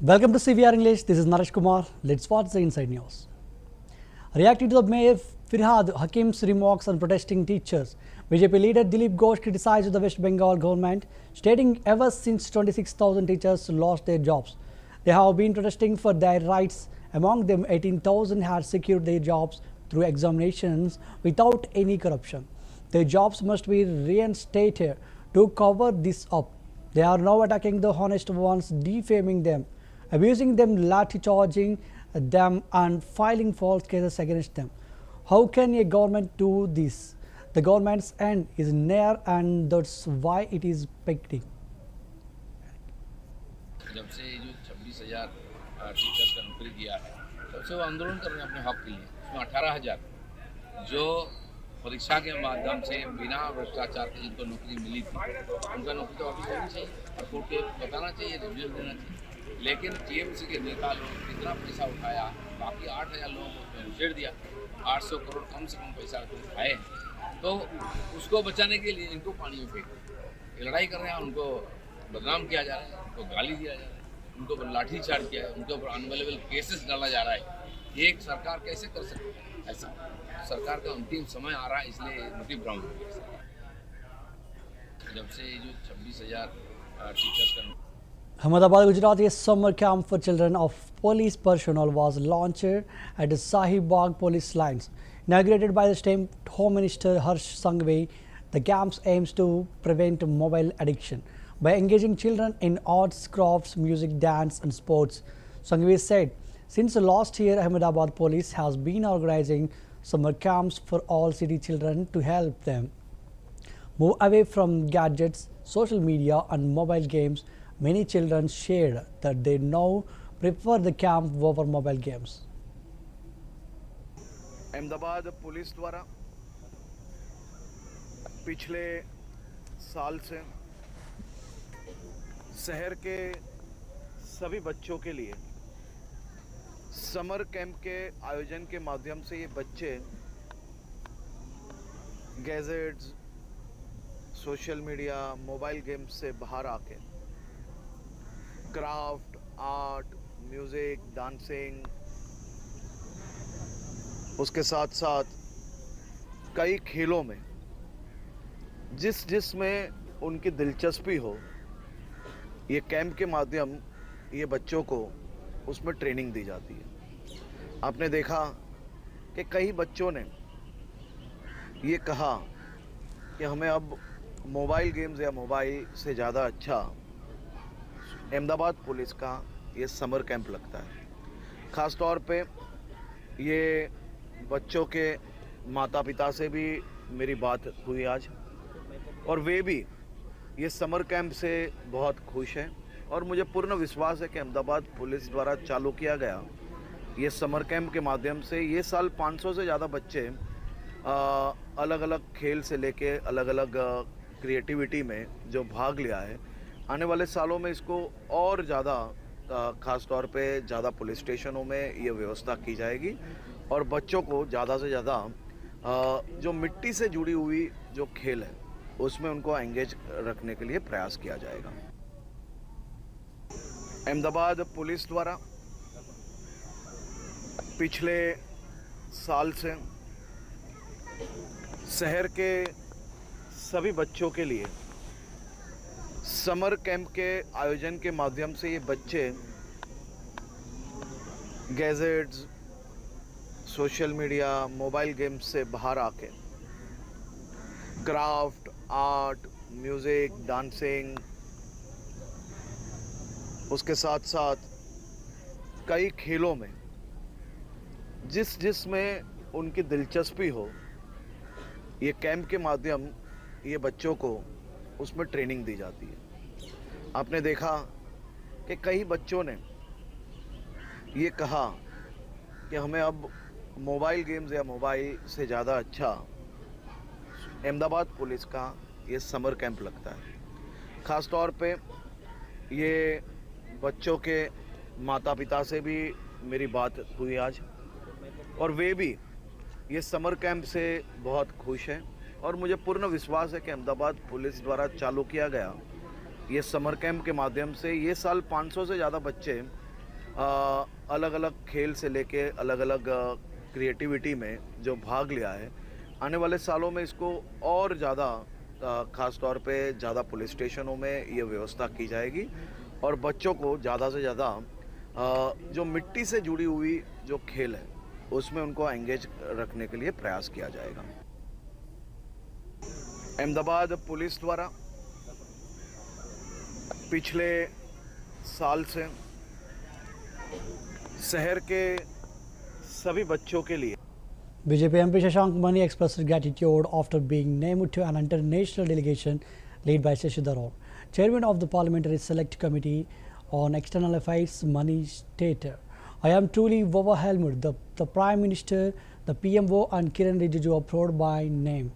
Welcome to CVR English. This is Naresh Kumar. Let's watch the inside news. Reacting to the Mayor Firhad Hakim's remarks on protesting teachers, BJP leader Dilip Ghosh criticized the West Bengal government, stating ever since 26,000 teachers lost their jobs. They have been protesting for their rights. Among them, 18,000 had secured their jobs through examinations without any corruption. Their jobs must be reinstated. To cover this up, they are now attacking the honest ones, defaming them, abusing them, lathi charging them and filing false cases against them. How can a government do this? The government's end is near and that's why it is pending. जब से जो 26,000 teachers का नौकरी दिया है तब से वो आंदोलन कर रहे हैं अपने हक के लिए। उसमें 18,000 जो परीक्षा के माध्यम से बिना भ्रष्टाचार के जिनको नौकरी मिली थी उनका नौकरी तो वापस होनी चाहिए और कोर्ट के बताना चाहिए, रिव्यू देना चाहिए। लेकिन टीएमसी के नेता लोग कितना पैसा उठाया, बाकी 8,000 लोगों को उछेड़ दिया। 800 करोड़ कम से कम पैसा उठाए, तो उसको बचाने के लिए इनको पानी में फेंक दिया। लड़ाई कर रहे हैं, उनको बदनाम किया जा रहा है, उनको गाली दिया जा रहा है, उनको ऊपर लाठी चार्ज किया है, उनके ऊपर अनअवेलेबल केसेस डाला जा रहा है। ये एक सरकार कैसे कर सकती है ऐसा? सरकार का अंतिम समय आ रहा है, इसलिए मोटिव ग्राउंड हो गया। जब से जो 26,000 टीचर्स का Ahmedabad, Gujarat, a summer camp for children of police personnel was launched at the Sahib Bagh police lines. Inaugurated by the State Home Minister Harsh Sanghvi, the camp aims to prevent mobile addiction by engaging children in arts, crafts, music, dance and sports. Sanghvi said, since last year, Ahmedabad police has been organizing summer camps for all city children to help them move away from gadgets, social media and mobile games. Many children shared that they now prefer the camp over mobile games. Ahmedabad police द्वारा पिछले साल से शहर के सभी बच्चों के लिए समर कैंप के आयोजन के माध्यम से ये बच्चे gadgets, social media, mobile games से बाहर आके क्राफ्ट, आर्ट, म्यूज़िक, डांसिंग, उसके साथ साथ कई खेलों में जिसमें उनकी दिलचस्पी हो, ये कैंप के माध्यम ये बच्चों को उसमें ट्रेनिंग दी जाती है। आपने देखा कि कई बच्चों ने ये कहा कि हमें अब मोबाइल गेम्स या मोबाइल से ज़्यादा अच्छा अहमदाबाद पुलिस का ये समर कैंप लगता है। ख़ास तौर पे ये बच्चों के माता पिता से भी मेरी बात हुई आज, और वे भी ये समर कैंप से बहुत खुश हैं और मुझे पूर्ण विश्वास है कि अहमदाबाद पुलिस द्वारा चालू किया गया ये समर कैंप के माध्यम से ये साल 500 से ज़्यादा बच्चे अलग अलग खेल से लेके अलग अलग क्रिएटिविटी में जो भाग लिया है, आने वाले सालों में इसको और ज़्यादा ख़ास तौर पे ज़्यादा पुलिस स्टेशनों में ये व्यवस्था की जाएगी और बच्चों को ज़्यादा से ज़्यादा जो मिट्टी से जुड़ी हुई जो खेल है उसमें उनको एंगेज रखने के लिए प्रयास किया जाएगा। अहमदाबाद पुलिस द्वारा पिछले साल से शहर के सभी बच्चों के लिए समर कैंप के आयोजन के माध्यम से ये बच्चे gadgets, social media, mobile games से बाहर आके क्राफ्ट, आर्ट, म्यूज़िक, डांसिंग, उसके साथ साथ कई खेलों में जिसमें उनकी दिलचस्पी हो, ये कैंप के माध्यम ये बच्चों को उसमें ट्रेनिंग दी जाती है। आपने देखा कि कई बच्चों ने ये कहा कि हमें अब मोबाइल गेम्स या मोबाइल से ज़्यादा अच्छा अहमदाबाद पुलिस का ये समर कैंप लगता है। ख़ास तौर पे ये बच्चों के माता पिता से भी मेरी बात हुई आज, और वे भी ये समर कैंप से बहुत खुश हैं और मुझे पूर्ण विश्वास है कि अहमदाबाद पुलिस द्वारा चालू किया गया ये समर कैंप के माध्यम से ये साल 500 से ज़्यादा बच्चे अलग अलग खेल से लेके अलग अलग क्रिएटिविटी में जो भाग लिया है, आने वाले सालों में इसको और ज़्यादा ख़ास तौर पे ज़्यादा पुलिस स्टेशनों में ये व्यवस्था की जाएगी और बच्चों को ज़्यादा से ज़्यादा जो मिट्टी से जुड़ी हुई जो खेल है उसमें उनको एंगेज रखने के लिए प्रयास किया जाएगा। अहमदाबाद पुलिस द्वारा पिछले साल से शहर के सभी बच्चों के लिए BJP MP Shashank Mani expressed gratitude after being named to an international delegation led by Shashi Tharoor. Chairman of the Parliamentary Select Committee on External Affairs, Mani stated, "I am truly overwhelmed. The Prime Minister, the PMO and Kiran Rijiju approved by name.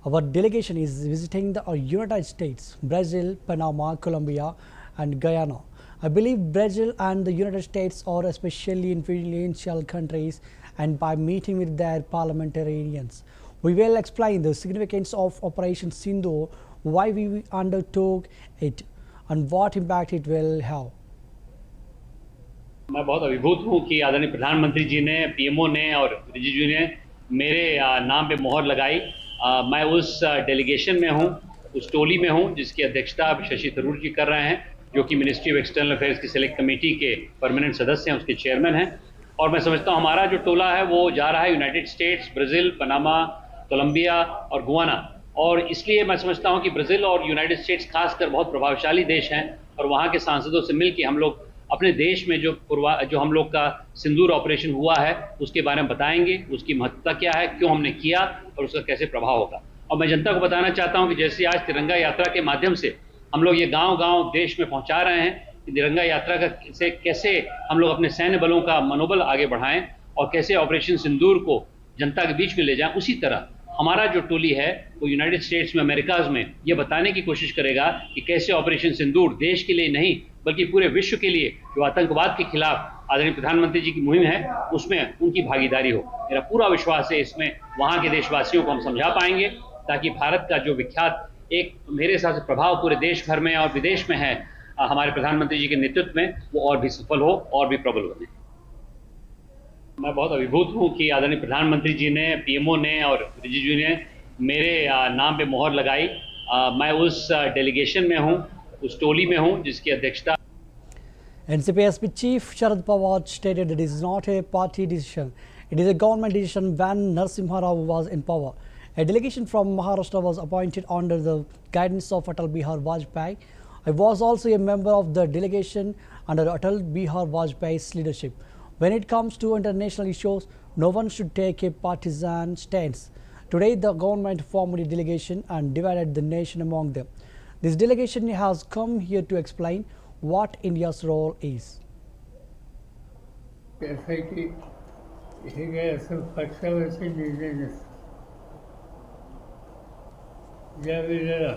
Our delegation is visiting the United States, Brazil, Panama, Colombia and Guyana. I believe Brazil and the United States are especially influential countries, and by meeting with their parliamentarians, we will explain the significance of Operation Sindoor, why we undertook it and what impact it will have." मैं बहुत अभिभूत हूँ कि आदरणीय प्रधानमंत्री जी ने, PMO ने और रिजिजू ने मेरे नाम पे मोहर लगाई। मैं उस डेलीगेशन में हूँ, उस टोली में हूँ जिसकी अध्यक्षता शशि थरूर जी कर रहे हैं, जो कि मिनिस्ट्री ऑफ एक्सटर्नल अफेयर्स की सिलेक्ट कमेटी के परमानेंट सदस्य हैं, उसके चेयरमैन हैं। और मैं समझता हूँ हमारा जो टोला है वो जा रहा है United States, Brazil, Panama, Colombia और गुआना। और इसलिए मैं समझता हूँ कि ब्राज़ील और यूनाइटेड स्टेट्स खासकर बहुत प्रभावशाली देश हैं और वहाँ के सांसदों से मिल के हम लोग अपने देश में जो हम लोग का सिंदूर ऑपरेशन हुआ है उसके बारे में बताएंगे, उसकी महत्वता क्या है, क्यों हमने किया और उसका कैसे प्रभाव होगा। और मैं जनता को बताना चाहता हूं कि जैसे आज तिरंगा यात्रा के माध्यम से हम लोग ये गांव-गांव देश में पहुंचा रहे हैं कि तिरंगा यात्रा से कैसे हम लोग अपने सैन्य बलों का मनोबल आगे बढ़ाएं और कैसे ऑपरेशन सिंदूर को जनता के बीच में ले जाएं, उसी तरह हमारा जो टोली है वो यूनाइटेड स्टेट्स में, अमेरिकाज में ये बताने की कोशिश करेगा कि कैसे ऑपरेशन सिंदूर देश के लिए नहीं बल्कि पूरे विश्व के लिए जो आतंकवाद के खिलाफ आदरणीय प्रधानमंत्री जी की मुहिम है उसमें उनकी भागीदारी हो। मेरा पूरा विश्वास है इसमें वहाँ के देशवासियों को हम समझा पाएंगे ताकि भारत का जो विख्यात एक मेरे हिसाब से प्रभाव पूरे देश भर में और विदेश में है हमारे प्रधानमंत्री जी के नेतृत्व में, वो और भी सफल हो और भी प्रबल बने। मैं बहुत अभिभूत हूँ कि आदरणीय प्रधानमंत्री जी ने, पीएमओ ने और रिजिजू ने मेरे नाम पे मोहर लगाई। मैं उस डेलीगेशन में हूँ, उस टोली में हूँ जिसकी अध्यक्षता NCP SP Chief Sharad Pawar stated that it is not a party decision. It is a government decision when Narasimha Rao was in power. A delegation from Maharashtra was appointed under the guidance of Atal Bihar Vajpayee. I was also a member of the delegation under Atal Bihar Vajpayee's leadership. When it comes to international issues, no one should take a partisan stance. Today, the government formed a delegation and divided the nation among them. This delegation has come here to explain what India's role is. जैसे कि हे काय असं पक्षावरचे निर्णय नसतात. ज्या वेळेला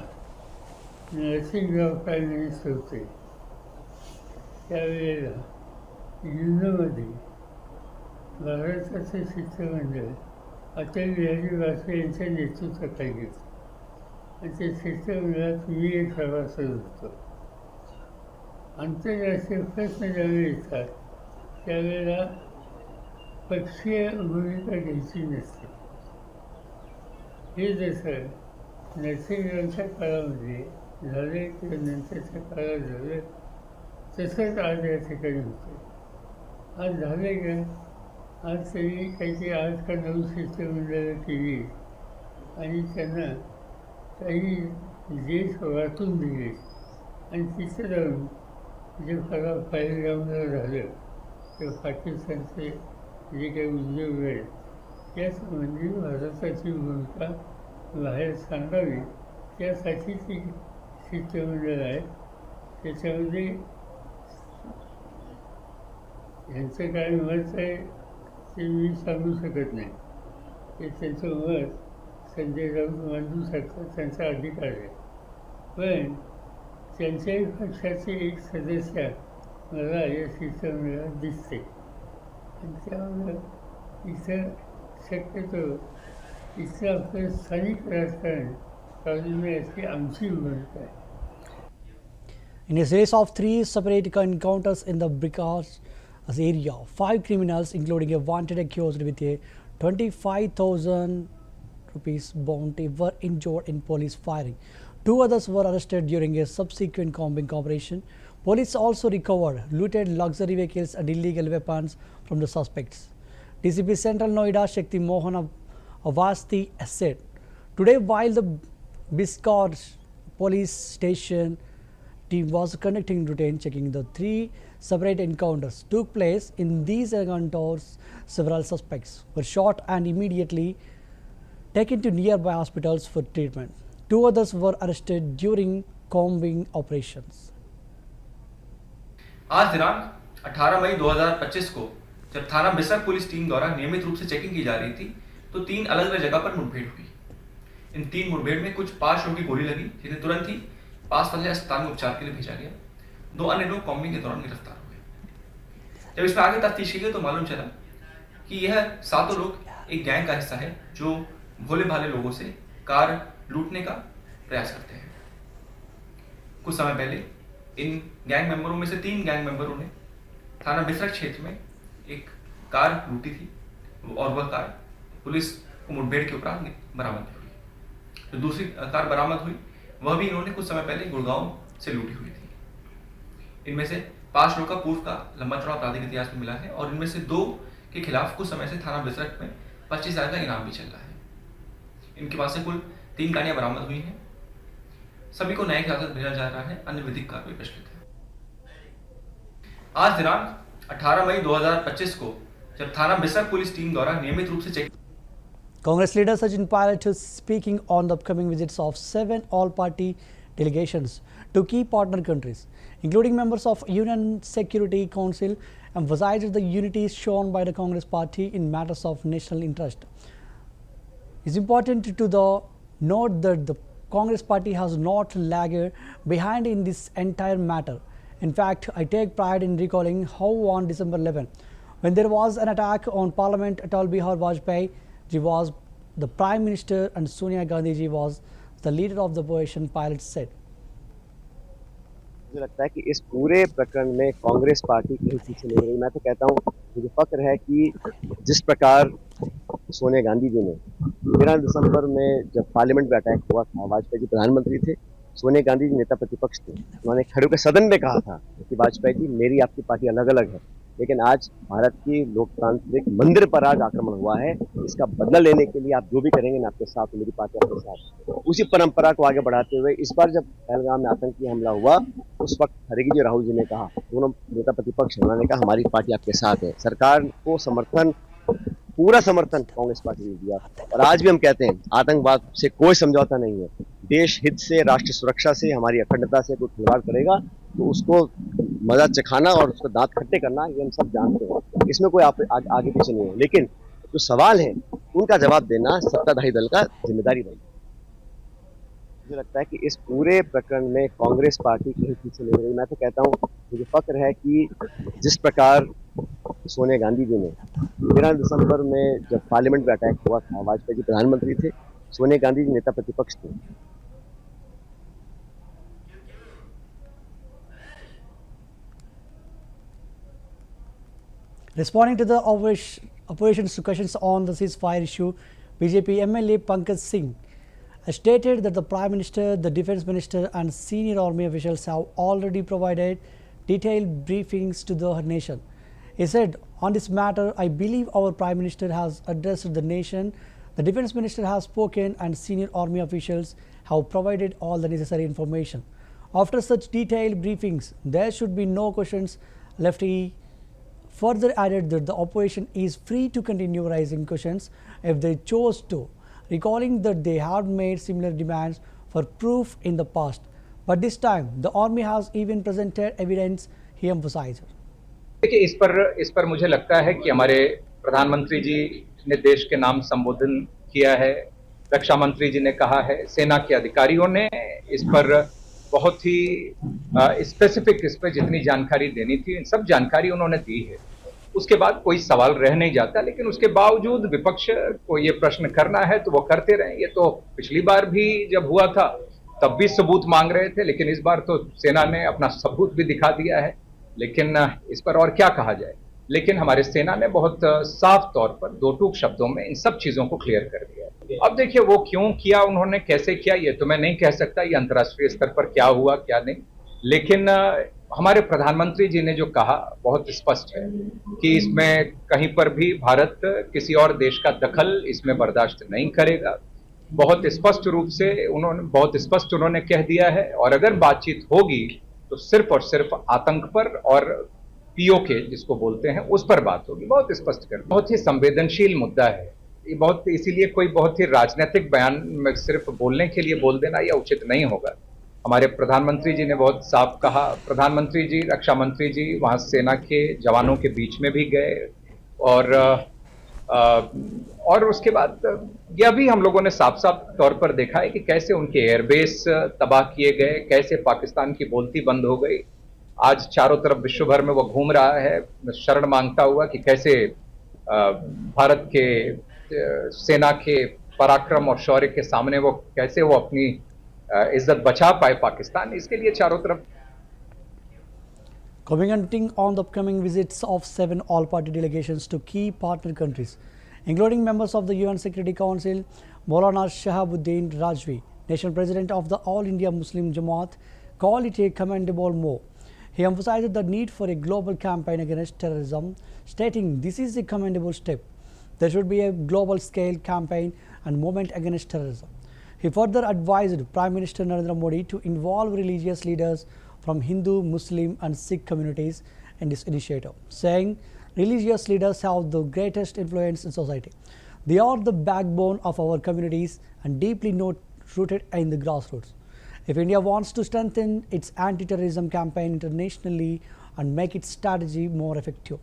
Narsinhrao prime minister होते त्यावेळेला युनोमध्ये महाराष्ट्राचे शिष्टमंडळ अटल बिहारी वाजपेयी यांच्या नेतृत्वाखाली घेतलं आणि त्या शिष्टमंडळात मी एक सभासद होतो. आंतरराष्ट्रीय प्रश्न ज्यावेळी येतात त्यावेळेला पक्षीय भूमिका घ्यायची नसते. हे जसं नरसिंहरावांच्या काळामध्ये झाले किंवा नंतरच्या काळात झालं तसंच आज या ठिकाणी होतं. आज झाले का, आज तरी काहीतरी 8 का 9 शिष्टमंडळं केली आणि त्यांना काही देश वाटून दिले आणि तिथं जाऊन जे खरं पहलगामला झालं ते पाकिस्तानचे जे काही उद्योग आहेत त्यासंबंधी भारताची भूमिका बाहेर सांगावी त्यासाठी ती शिष्टमंडळ आहे. त्याच्यामध्ये यांचं काय मत आहे ते मी सांगू शकत नाही. ते त्यांचं मत संजय राऊत मांडू शकतात, त्यांचा अधिकार आहे. पण त्यांच्याही पक्षाचे एक सदस्य मला या शिष्टमंडळात दिसते आणि त्यामुळं इथं शक्यतो इथं आपलं स्थानिक राजकारण चालू याची आमची भूमिका आहे. In a series of 3 separate encounters in the as area. 5 criminals, including a wanted accused with a 25,000 rupees bounty, were injured in police firing. 2 others were arrested during a subsequent combing operation. Police also recovered looted luxury vehicles and illegal weapons from the suspects. DCP Central Noida Shakti Mohan Avasti said, today while the Biscot police station team was conducting routine checking, the 3 separate encounters took place. In these encounters, several suspects were shot and immediately taken to nearby hospitals for treatment. 2 others were arrested during combing operations. आज दिनांक 18 मई 2025 को जब थाना बिसक police team द्वारा नियमित रूप से checking की जा रही थी तो 3 अलग अलग जगह पर मुठभेड़ हुई। इन 3 मुठभेड़ में कुछ 5 लोगों की गोली लगी, जिन्हें तुरंत ही पास वाले अस्पताल में उपचार के लिए भेजा गया। 2 अन्य लोग कॉम्बिंग के दौरान गिरफ्तार हुए। जब इसमें आगे तफ्तीश की गई तो मालूम चला कि यह 7 लोग एक गैंग का हिस्सा है जो भोले भाले लोगों से कार लूटने का प्रयास करते हैं। कुछ समय पहले इन गैंग मेंबरों में से 3 गैंग मेंबरों ने थाना बिसरक क्षेत्र में एक कार लूटी थी और वह कार पुलिस को मुठभेड़ के उपरांत बरामद हुई। जो दूसरी कार बरामद हुई वह भी इन्होंने कुछ समय पहले गुड़गांव से लूटी हुई थी। इनमें से 5 लोगों का पूर्व का लंबा चौड़ा आपराधिक इतिहास में मिला है और इनमें से 2 के खिलाफ कुछ समय से थाना बिसरक में 25,000 का इनाम भी चल रहा है। इनके पास से कुल 3 गाड़ियां बरामद हुई हैं। सभी को न्यायिक हिरासत भेजा जा रहा है। अन्य विधिक कार्रवाई प्रचलित है। आज दिनांक 18 मई 2025 को जब थाना बिसक पुलिस टीम द्वारा नियमित रूप से check Congress leader Sachin Pilot is speaking on the upcoming visits of 7 all-party delegations to key partner countries, including members of Union Security Council, emphasized the unity shown by the Congress party in matters of national interest. It's important to note that the Congress party has not lagged behind in this entire matter. In fact, I take pride in recalling how on December 11, when there was an attack on Parliament, Atal Bihar Vajpayee ji was the Prime Minister and Sonia Gandhi ji was the leader of the opposition, Pilot said. मुझे लगता है कि इस पूरे प्रकरण में Congress party कहीं पीछे नहीं रही। मैं तो कहता हूँ, मुझे फक्र है कि जिस प्रकार सोनिया गांधी जी ने 13 दिसंबर में जब पार्लियामेंट में अटैक हुआ था, वाजपेयी जी प्रधानमंत्री थे, सोनिया गांधी जी नेता प्रतिपक्ष थे, उन्होंने खड़े होकर सदन में कहा था कि वाजपेयी जी मेरी आपकी पार्टी अलग अलग है, लेकिन आज भारत की लोकतांत्रिक मंदिर पर आज आक्रमण हुआ है। इसका बदला लेने के लिए आप जो भी करेंगे मैं आपके साथ, मेरी पार्टी आपके साथ। उसी परंपरा को आगे बढ़ाते हुए इस बार जब पहलगाम में आतंकी हमला हुआ, उस वक्त खड़गे जी राहुल जी ने कहा, दोनों नेता प्रतिपक्ष, उन्होंने कहा हमारी पार्टी आपके साथ है। सरकार को समर्थन, पूरा समर्थन कांग्रेस पार्टी ने दिया और आज भी हम कहते हैं आतंकवाद से कोई समझौता नहीं है। देश हित से, राष्ट्र सुरक्षा से, हमारी अखंडता से कोई खिलवाड़ करेगा तो उसको मजा चखाना और उसको दांत खट्टे करना, ये हम सब जानते हैं। इसमें कोई आगे पीछे नहीं है, लेकिन जो सवाल है उनका जवाब देना सत्ताधारी दल का जिम्मेदारी बनी। मुझे लगता है कि इस पूरे प्रकरण में कांग्रेस पार्टी कहीं पीछे नहीं रही। मैं तो कहता हूँ, मुझे फक्र है कि जिस प्रकार सोनिया गांधी जी ने 13 दिसंबर में जब पार्लियामेंट में अटैक हुआ था, वाजपेयी जी प्रधानमंत्री थे, सोनिया गांधी जी नेता प्रतिपक्ष थे। Responding to the opposition's questions on the ceasefire issue, BJP MLA Pankaj Singh has stated that the Prime Minister, the Defence Minister and senior army officials have already provided detailed briefings to the nation. He said, on this matter, I believe our Prime Minister has addressed the nation, the Defence Minister has spoken and senior army officials have provided all the necessary information. After such detailed briefings, there should be no questions left. He further added that the opposition is free to continue raising questions if they chose to, recalling that they had made similar demands for proof in the past. But this time, the army has even presented evidence, he emphasized. देखिए, इस पर मुझे लगता है कि हमारे प्रधानमंत्री जी ने देश के नाम संबोधन किया है, रक्षा मंत्री जी ने कहा है, सेना के अधिकारियों ने इस पर बहुत ही स्पेसिफिक, इस पर जितनी जानकारी देनी थी सब जानकारी उन्होंने दी है। उसके बाद कोई सवाल रह नहीं जाता, लेकिन उसके बावजूद विपक्ष को ये प्रश्न करना है तो वो करते रहे। ये तो पिछली बार भी जब हुआ था तब भी सबूत मांग रहे थे, लेकिन इस बार तो सेना ने अपना सबूत भी दिखा दिया है। लेकिन इस पर और क्या कहा जाए। लेकिन हमारे सेना ने बहुत साफ तौर पर दो टूक शब्दों में इन सब चीजों को क्लियर कर दिया है। अब देखिए वो क्यों किया, उन्होंने कैसे किया, ये तो मैं नहीं कह सकता, ये अंतर्राष्ट्रीय स्तर पर क्या हुआ क्या नहीं, लेकिन हमारे प्रधानमंत्री जी ने जो कहा बहुत स्पष्ट है कि इसमें कहीं पर भी भारत किसी और देश का दखल इसमें बर्दाश्त नहीं करेगा। बहुत स्पष्ट रूप से उन्होंने कह दिया है, और अगर बातचीत होगी तो सिर्फ और सिर्फ आतंक पर और पीओके जिसको बोलते हैं उस पर बात होगी। बहुत स्पष्ट कर, बहुत ही संवेदनशील मुद्दा है ये, बहुत, इसीलिए कोई बहुत ही राजनीतिक बयान में सिर्फ बोलने के लिए बोल देना यह उचित नहीं होगा। हमारे प्रधानमंत्री जी ने बहुत साफ कहा, प्रधानमंत्री जी, रक्षा मंत्री जी वहां सेना के जवानों के बीच में भी गए, और उसके बाद यह भी हम लोगों ने साफ साफ तौर पर देखा है कि कैसे उनके एयरबेस तबाह किए गए, कैसे पाकिस्तान की बोलती बंद हो गई। आज चारों तरफ विश्व भर में वो घूम रहा है शरण मांगता हुआ कि कैसे भारत के सेना के पराक्रम और शौर्य के सामने वो कैसे वो अपनी इज्जत बचा पाए पाकिस्तान, इसके लिए चारों तरफ। Commenting on the upcoming visits of 7 all-party delegations to key partner countries, including members of the UN Security Council, Maulana Shahabuddin Rajvi, National President of the All India Muslim Jamaat, called it a commendable move. He emphasized the need for a global campaign against terrorism, stating this is a commendable step. There should be a global scale campaign and movement against terrorism. He further advised Prime Minister Narendra Modi to involve religious leaders from Hindu, Muslim and Sikh communities in this initiative, saying religious leaders have the greatest influence in society. They are the backbone of our communities and deeply rooted in the grassroots. If India wants to strengthen its anti-terrorism campaign internationally and make its strategy more effective,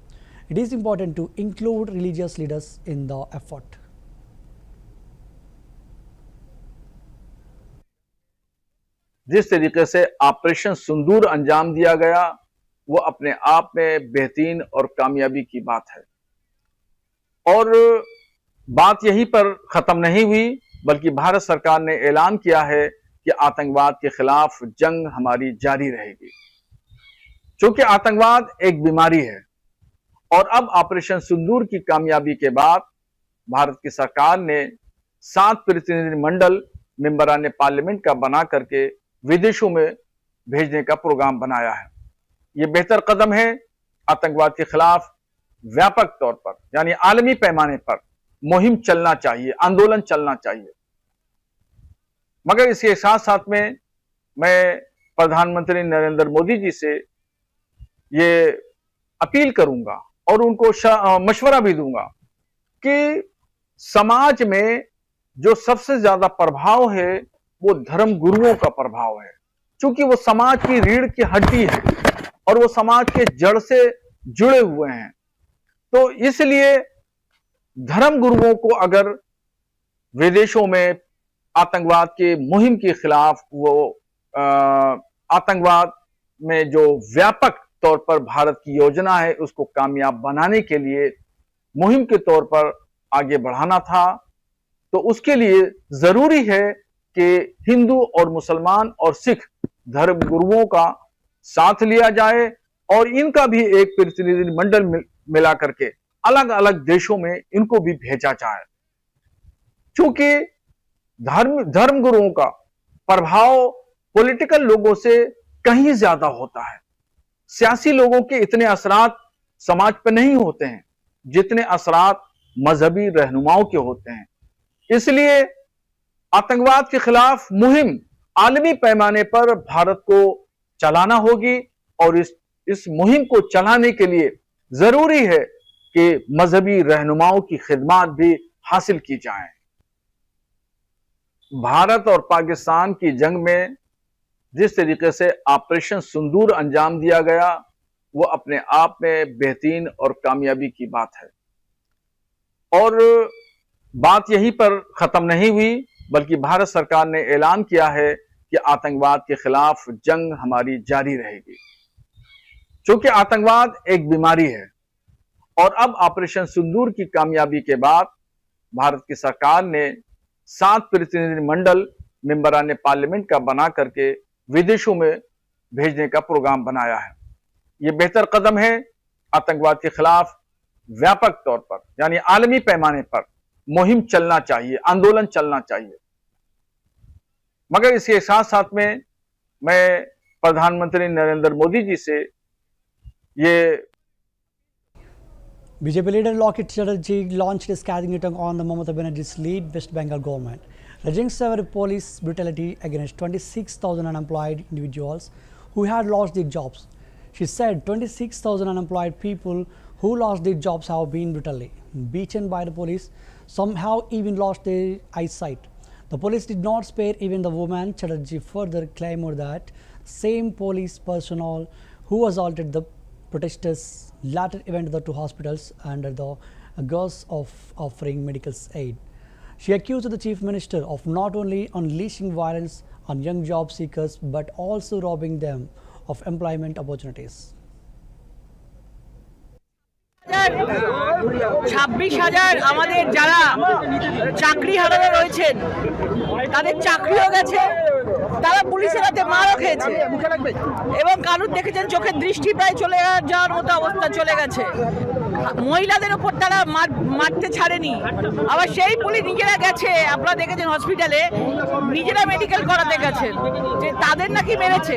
it is important to include religious leaders in the effort. जिस तरीके से operation सिंदूर अंजाम दिया गया वो अपने आप में बेहतरीन और कामयाबी की बात है। और बात यहीं पर खत्म नहीं हुई, बल्कि भारत सरकार ने ऐलान किया है कि आतंकवाद के खिलाफ जंग हमारी जारी रहेगी, क्योंकि आतंकवाद एक बीमारी है। और अब ऑपरेशन सिंदूर की कामयाबी के बाद भारत की सरकार ने 7 प्रतिनिधिमंडल मेंबरान पार्लियामेंट का बना करके विदेशों में भेजने का प्रोग्राम बनाया है। यह बेहतर कदम है। आतंकवाद के खिलाफ व्यापक तौर पर यानी आलमी पैमाने पर मुहिम चलना चाहिए, आंदोलन चलना चाहिए। मगर इसके साथ साथ में मैं प्रधानमंत्री नरेंद्र मोदी जी से ये अपील करूंगा और उनको मशवरा भी दूंगा कि समाज में जो सबसे ज्यादा प्रभाव है वो धर्म गुरुओं का प्रभाव है, क्योंकि वो समाज की रीढ़ की हड्डी है और वो समाज के जड़ से जुड़े हुए हैं। तो इसलिए धर्म गुरुओं को अगर विदेशों में आतंकवाद के मुहिम के खिलाफ वो आतंकवाद में जो व्यापक तौर पर भारत की योजना है उसको कामयाब बनाने के लिए मुहिम के तौर पर आगे बढ़ाना था, तो उसके लिए जरूरी है कि हिंदू और मुसलमान और सिख धर्म गुरुओं का साथ लिया जाए और इनका भी एक प्रतिनिधिमंडल मिला करके अलग अलग देशों में इनको भी भेजा जाए, क्योंकि धर्म गुरुओं का प्रभाव पॉलिटिकल लोगों से कहीं ज्यादा होता है। सियासी लोगों के इतने असरात समाज पर नहीं होते हैं जितने असरात मजहबी रहनुमाओं के होते हैं। इसलिए आतंकवाद के खिलाफ मुहिम आलमी पैमाने पर भारत को चलाना होगी और इस मुहिम को चलाने के लिए जरूरी है कि मजहबी रहनुमाओं की खिदमत भी हासिल की जाए। भारत और पाकिस्तान की जंग में जिस तरीके से ऑपरेशन सिंदूर अंजाम दिया गया वो अपने आप में बेहतरीन और कामयाबी की बात है। और बात यहीं पर खत्म नहीं हुई, बल्कि भारत सरकार ने ऐलान किया है कि आतंकवाद के खिलाफ जंग हमारी जारी रहेगी, क्योंकि आतंकवाद एक बीमारी है। और अब ऑपरेशन सिंदूर की कामयाबी के बाद भारत की सरकार ने 7 प्रतिनिधिमंडल मेंबरान पार्लियामेंट का बना करके विदेशों में भेजने का प्रोग्राम बनाया है। यह बेहतर कदम है। आतंकवाद के खिलाफ व्यापक तौर पर यानी आलमी पैमाने पर मुहिम चलना चाहिए, आंदोलन चलना चाहिए। मगर इसके साथ साथ में मैं प्रधानमंत्री नरेंद्र मोदी जी से ये BJP leader Lokit Chatterjee launched a scathing attack on the Mamata Banerjee's lead West Bengal government, alleging severe police brutality against 26,000 unemployed individuals who had lost their jobs. She said 26,000 unemployed people who lost their jobs have been brutally beaten by the police, some have even lost their eyesight. The police did not spare even the woman. Chatterjee further claimed that same police personnel who assaulted the protesters later went to hospitals under the guise of offering medical aid. She accused the Chief Minister of not only unleashing violence on young job seekers but also robbing them of employment opportunities. 26,000 আমাদের যারা চাকরি হারানো রয়েছেন তাদের চাকরিও গেছে, তারা পুলিশের হাতে মারও খেয়েছে এবং কারুর দেখেছেন চোখের দৃষ্টি প্রায় চলে যাওয়ার মতো অবস্থা চলে গেছে। মহিলাদের উপর তারা মারতে ছাড়েনি, আবার সেই পুলিশ নিজেরা গেছে, আপনারা দেখেছেন হসপিটালে নিজেরা মেডিকেল করাতে গেছেন যে তাদের নাকি মেরেছে।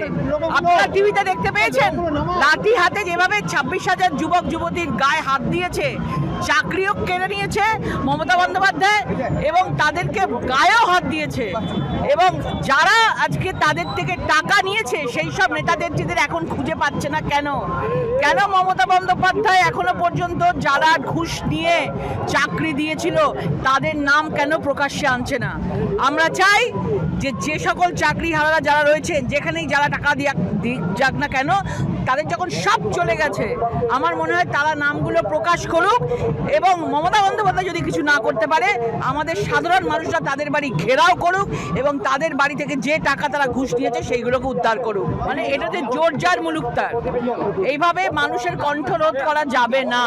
আপনারা টিভিতে দেখতে পেয়েছেন লাঠি হাতে যেভাবে 26,000 যুবক যুবতীর গায়ে হাত দিয়েছে, চাকরিও কেড়ে নিয়েছে মমতা বন্দ্যোপাধ্যায় এবং তাদেরকে গায়েও হাত দিয়েছে এবং যারা আজকে তাদের থেকে টাকা নিয়েছে সেই সব নেতাদের এখন খুঁজে পাচ্ছে না। কেন মমতা বন্দ্যোপাধ্যায় এখনো পর্যন্ত যারা ঘুষ নিয়ে চাকরি দিয়েছিল তাদের নাম কেন প্রকাশ্যে আনছে না? আমরা চাই যে সকল চাকরি হারারা যারা রয়েছে যেখানেই যারা টাকা যাক না কেন তাদের যখন সব চলে গেছে আমার মনে হয় তারা নামগুলো প্রকাশ করুক এবং মমতা বন্দ্যোপাধ্যায় যদি কিছু না করতে পারে আমাদের সাধারণ মানুষরা তাদের বাড়ি ঘেরাও করুক এবং তাদের বাড়ি থেকে যে টাকা তারা ঘুষ নিয়েছে সেইগুলোকে উদ্ধার করুক। মানে এটাতে জোরজার মুলুকতার, এইভাবে মানুষের কণ্ঠ রোধ করা যাবে না।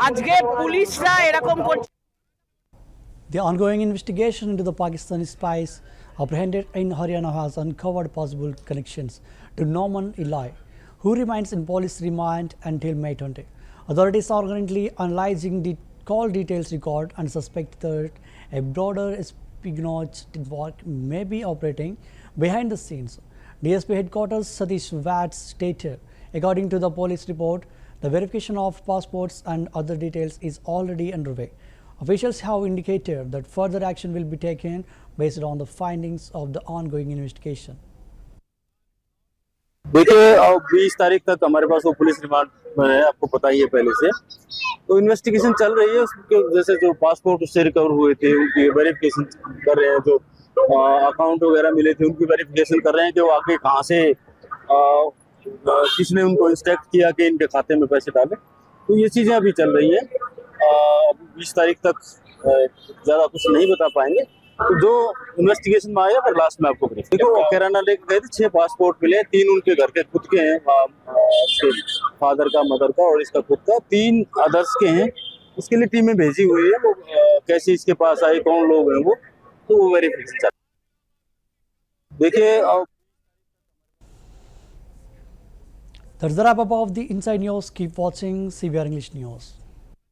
আজকে পুলিশরা এরকম করছে। The ongoing investigation into the Pakistani spies apprehended in Haryana has uncovered possible connections to Norman Eli, who remains in police remand until May 20. Authorities are currently analyzing the call details record and suspect that a broader espionage network may be operating behind the scenes. DSP headquarters Satish Vats stated, according to the police report, the verification of passports and other details is already underway. Officials have indicated that further action will be taken based on the findings of the ongoing investigation. देखिए 20 तारीख तक हमारे पास वो police remand में है, आपको पता ही है पहले से। तो इन्वेस्टिगेशन चल रही है उसके, जैसे जो पासपोर्ट उससे रिकवर हुए थे उनकी वेरिफिकेशन कर रहे हैं, जो अकाउंट वगैरह मिले थे उनकी वेरिफिकेशन कर रहे हैं कि वो आगे कहाँ से किसने उनको इंस्ट्रक्ट किया कि इनके खाते में पैसे डालें। तो ये चीज़ें अभी चल रही है। 20 तारीख तक ज़्यादा कुछ नहीं बता पाएंगे, तो जो इन्वेस्टिगेशन में आया फिर लास्ट में आपको ब्रीफ। देखो किराना लेके गए थे, 6 पासपोर्ट मिले, 3 उनके घर के खुद के हैं, फादर का, मदर का और इसका खुद का, 3 अदर्स के हैं। उसके लिए टीमें भेजी हुई है, वो कैसे इसके पास आए, कौन लोग हैं वो, तो वो वेरिफिकेशन चल। देखिए That's the wrap up of the Inside News. Keep watching CBR English News.